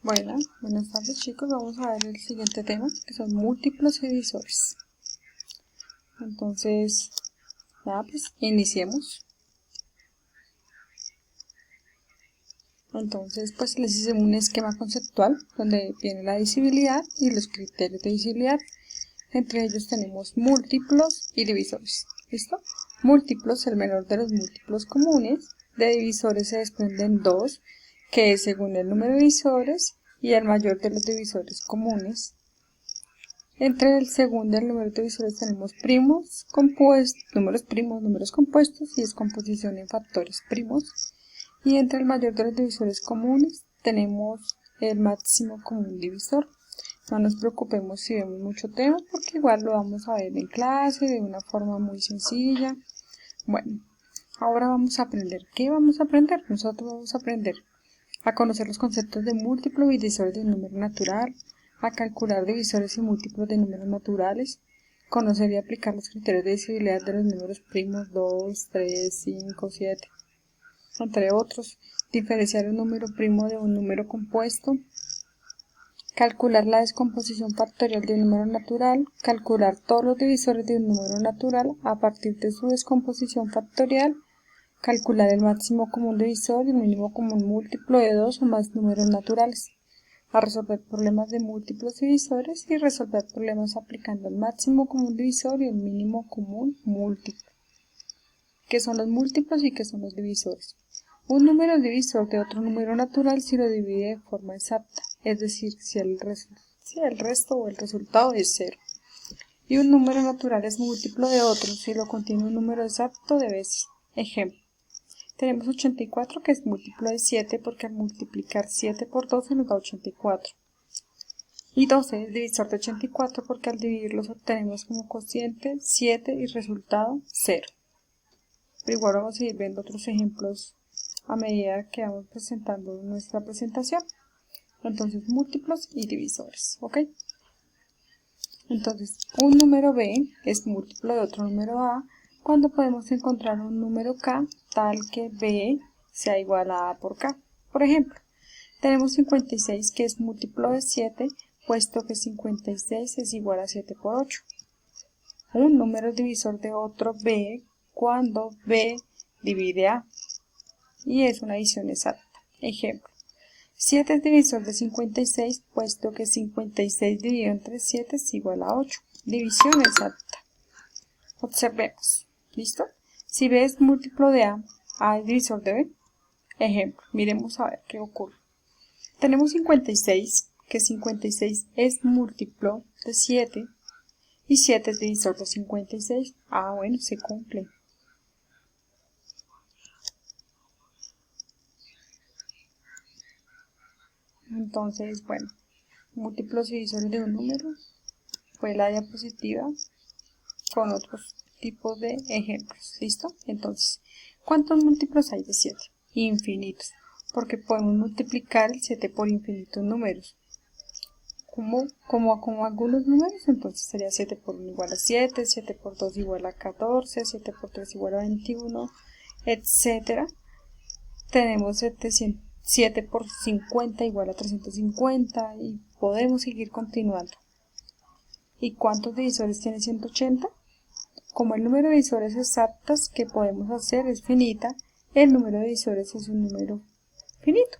Buenas tardes chicos, vamos a ver el siguiente tema, que son múltiplos y divisores. Entonces, pues iniciemos. Entonces, pues les hice un esquema conceptual donde viene la divisibilidad y los criterios de divisibilidad. Entre ellos tenemos múltiplos y divisores. ¿Listo? Múltiplos, el menor de los múltiplos comunes. De divisores se desprenden dos, que es según el número de divisores, y el mayor de los divisores comunes. Entre el segundo y el número de divisores tenemos primos compuestos, números primos, números compuestos y descomposición en factores primos. Y entre el mayor de los divisores comunes tenemos el máximo común divisor. No nos preocupemos si vemos mucho tema porque igual lo vamos a ver en clase de una forma muy sencilla. Bueno, ahora vamos a aprender. ¿Qué vamos a aprender? Nosotros vamos a aprender a conocer los conceptos de múltiplo y divisores de un número natural, a calcular divisores y múltiplos de números naturales, conocer y aplicar los criterios de divisibilidad de los números primos 2, 3, 5, 7, entre otros, diferenciar un número primo de un número compuesto, calcular la descomposición factorial de un número natural, calcular todos los divisores de un número natural a partir de su descomposición factorial, calcular el máximo común divisor y el mínimo común múltiplo de dos o más números naturales, a resolver problemas de múltiplos divisores y resolver problemas aplicando el máximo común divisor y el mínimo común múltiplo. ¿Qué son los múltiplos y qué son los divisores? Un número es divisor de otro número natural si lo divide de forma exacta, es decir, si el resto o el resultado es cero. Y un número natural es múltiplo de otro si lo contiene un número exacto de veces. Ejemplo. Tenemos 84 que es múltiplo de 7 porque al multiplicar 7 por 12 nos da 84. Y 12 es divisor de 84 porque al dividirlos obtenemos como cociente 7 y resultado 0. Pero igual vamos a ir viendo otros ejemplos a medida que vamos presentando nuestra presentación. Entonces, múltiplos y divisores, ¿ok? Entonces, un número b es múltiplo de otro número a cuando podemos encontrar un número k tal que b sea igual a por k. Por ejemplo, tenemos 56 que es múltiplo de 7, puesto que 56 es igual a 7 por 8. Un número es divisor de otro b cuando b divide a y es una división exacta. Ejemplo, 7 es divisor de 56, puesto que 56 dividido entre 7 es igual a 8. División exacta. Observemos. ¿Listo? Si b es múltiplo de a es divisor de b. Ejemplo, miremos a ver qué ocurre. Tenemos 56, que 56 es múltiplo de 7 y 7 es divisor de 56. Bueno, se cumple. Entonces, bueno, múltiplos y divisores de un número fue la diapositiva con otros tipos de ejemplos. ¿Listo? Entonces, ¿cuántos múltiplos hay de 7? Infinitos, porque podemos multiplicar el 7 por infinitos números. Como algunos números, entonces sería 7 por 1 igual a 7, 7 por 2 igual a 14, 7 por 3 igual a 21, etc. Tenemos 7 por 50 igual a 350 y podemos seguir continuando. ¿Y cuántos divisores tiene 180? Como el número de divisores exactas que podemos hacer es finita, el número de divisores es un número finito.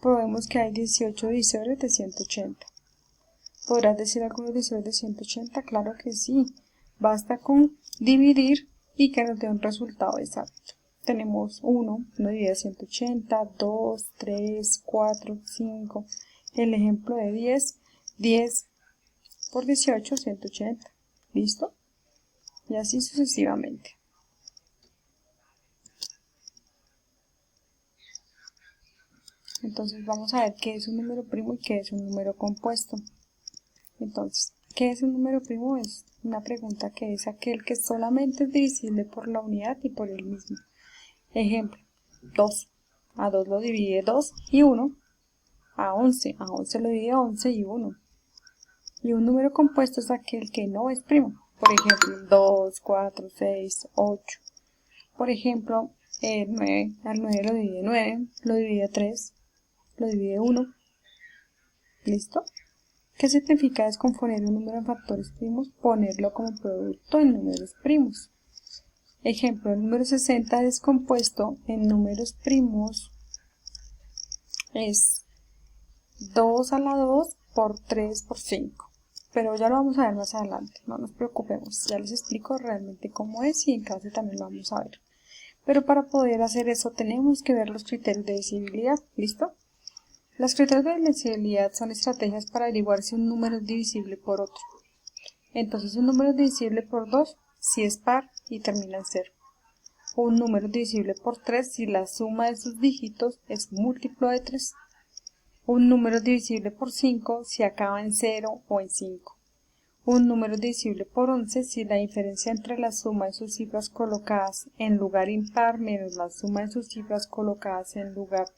Probemos que hay 18 divisores de 180. ¿Podrás decir algunos divisores de 180? Claro que sí. Basta con dividir y que nos dé un resultado exacto. Tenemos 1 divide 180, 2, 3, 4, 5. El ejemplo de 10 por 18, 180. ¿Listo? Y así sucesivamente. Entonces vamos a ver qué es un número primo y qué es un número compuesto. Entonces, ¿qué es un número primo? Es una pregunta que es aquel que solamente es divisible por la unidad y por el mismo. Ejemplo, 2. A 2 lo divide 2 y 1. A 11 lo divide 11 y 1. Y un número compuesto es aquel que no es primo. Por ejemplo, 2, 4, 6, 8. Por ejemplo, el 9, al 9 lo divide 9, lo divide 3, lo divide 1. ¿Listo? ¿Qué significa descomponer un número en factores primos? Ponerlo como producto en números primos. Ejemplo, el número 60 descompuesto en números primos es 2 a la 2 por 3 por 5. Pero ya lo vamos a ver más adelante, no nos preocupemos, ya les explico realmente cómo es y en clase también lo vamos a ver. Pero para poder hacer eso tenemos que ver los criterios de divisibilidad, ¿listo? Los criterios de divisibilidad son estrategias para averiguar si un número es divisible por otro. Entonces un número es divisible por 2 si es par y termina en 0. O un número es divisible por 3 si la suma de sus dígitos es múltiplo de 3. Un número es divisible por 5 si acaba en 0 o en 5. Un número es divisible por 11 si la diferencia entre la suma de sus cifras colocadas en lugar impar menos la suma de sus cifras colocadas en lugar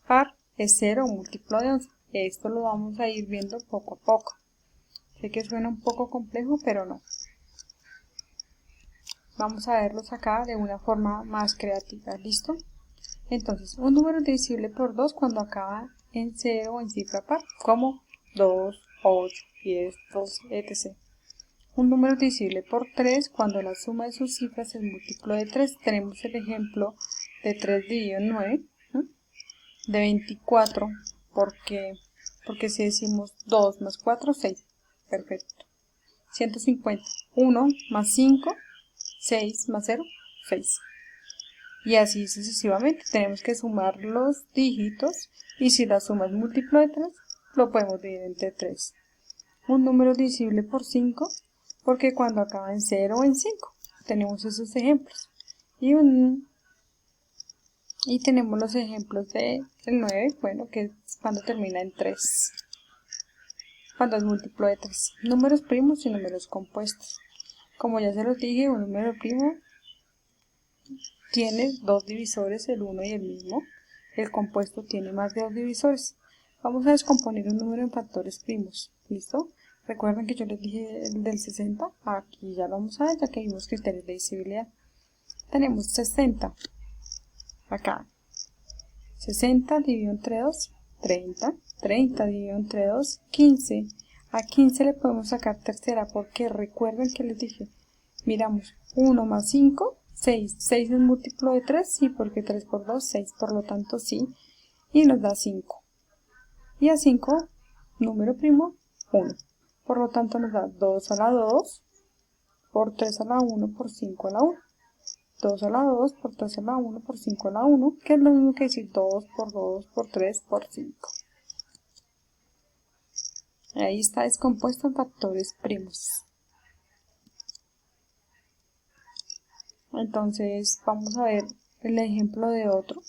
par es 0 o múltiplo de 11. Esto lo vamos a ir viendo poco a poco. Sé que suena un poco complejo, pero no. Vamos a verlos acá de una forma más creativa, ¿listo? Entonces, un número es divisible por 2 cuando acaba en 0 o en cifra par, como 2, 8, 10, 12, etc. Un número es divisible por 3 cuando la suma de sus cifras es múltiplo de 3. Tenemos el ejemplo de 3 dividido en 9, de 24, porque si decimos 2 más 4, 6. Perfecto. 150. 1 más 5, 6 más 0, 6. Y así sucesivamente. Tenemos que sumar los dígitos y si la suma es múltiplo de 3, lo podemos dividir entre 3. Un número es divisible por 5 porque cuando acaba en 0 o en 5. Tenemos esos ejemplos. Y tenemos los ejemplos del 9, bueno, que es cuando termina en 3. Cuando es múltiplo de 3. Números primos y números compuestos. Como ya se los dije, un número primo tiene dos divisores, el 1 y el mismo. El compuesto tiene más de 2 divisores. Vamos a descomponer un número en factores primos. ¿Listo? Recuerden que yo les dije el del 60. Aquí ya lo vamos a ver, ya que vimos criterios de divisibilidad. Tenemos 60. Acá. 60 dividido entre 2, 30. 30 dividido entre 2, 15. A 15 le podemos sacar tercera porque recuerden que les dije, miramos 1 más 5, 6. 6 es múltiplo de 3, sí, porque 3 por 2, 6, por lo tanto sí. Y nos da 5. Y a 5, número primo, 1. Por lo tanto nos da 2 a la 2, por 3 a la 1, por 5 a la 1. 2 a la 2, por 3 a la 1, por 5 a la 1, que es lo mismo que decir 2 por 2, por 3, por 5. Ahí está descompuesto en factores primos. Entonces vamos a ver el ejemplo de otro.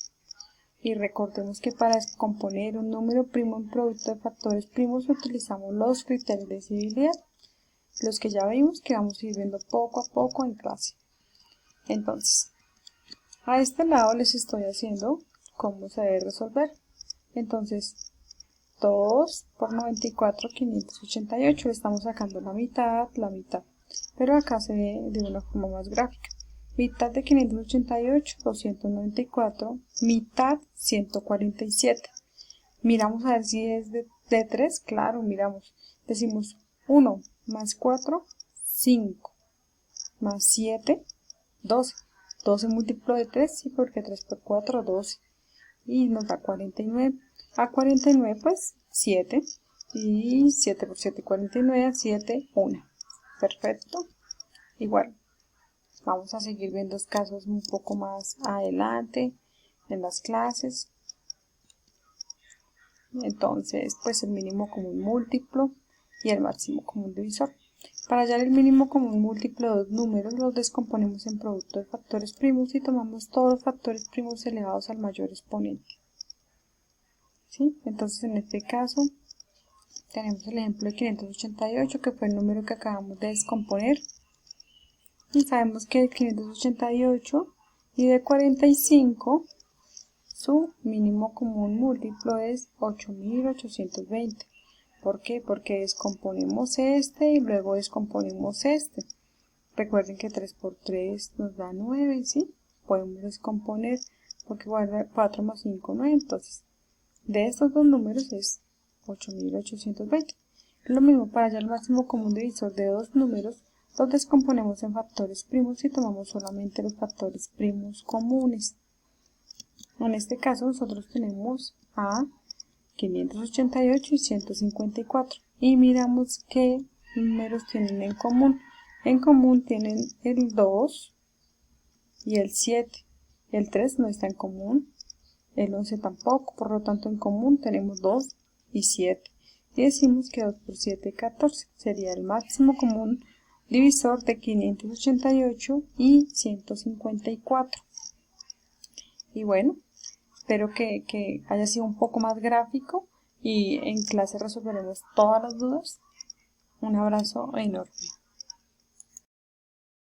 Y recordemos que para descomponer un número primo en producto de factores primos utilizamos los criterios de divisibilidad, los que ya vimos que vamos a ir viendo poco a poco en clase. Entonces, a este lado les estoy haciendo cómo se debe resolver. Entonces, 2 por 94, 588, le estamos sacando la mitad, pero acá se ve de una forma más gráfica. Mitad de 588, 294, mitad 147. Miramos a ver si es de 3, claro, miramos. Decimos 1 más 4, 5, más 7, 12. 12 múltiplo de 3, sí, porque 3 por 4, 12. Y nos da 49. A 49, pues 7. Y 7 por 7, 49, 7, 1. Perfecto. Igual. Vamos a seguir viendo casos un poco más adelante en las clases. Entonces, pues el mínimo común múltiplo y el máximo común divisor. Para hallar el mínimo común múltiplo de dos números, los descomponemos en producto de factores primos y tomamos todos los factores primos elevados al mayor exponente. ¿Sí? Entonces, en este caso, tenemos el ejemplo de 588, que fue el número que acabamos de descomponer. Y sabemos que de 588 y de 45, su mínimo común múltiplo es 8820. ¿Por qué? Porque descomponemos este y luego descomponemos este. Recuerden que 3 por 3 nos da 9, ¿sí? Podemos descomponer porque 4 más 5, 9. Entonces, de estos dos números es 8820. Lo mismo para hallar el máximo común divisor de dos números, los descomponemos en factores primos y tomamos solamente los factores primos comunes. En este caso nosotros tenemos a 588 y 154 y miramos qué números tienen en común. En común tienen el 2 y el 7. El 3 no está en común, el 11 tampoco, por lo tanto en común tenemos 2 y 7. Y decimos que 2 por 7 es 14, sería el máximo común divisor de 588 y 154. Y bueno, espero que haya sido un poco más gráfico y en clase resolveremos todas las dudas. Un abrazo enorme.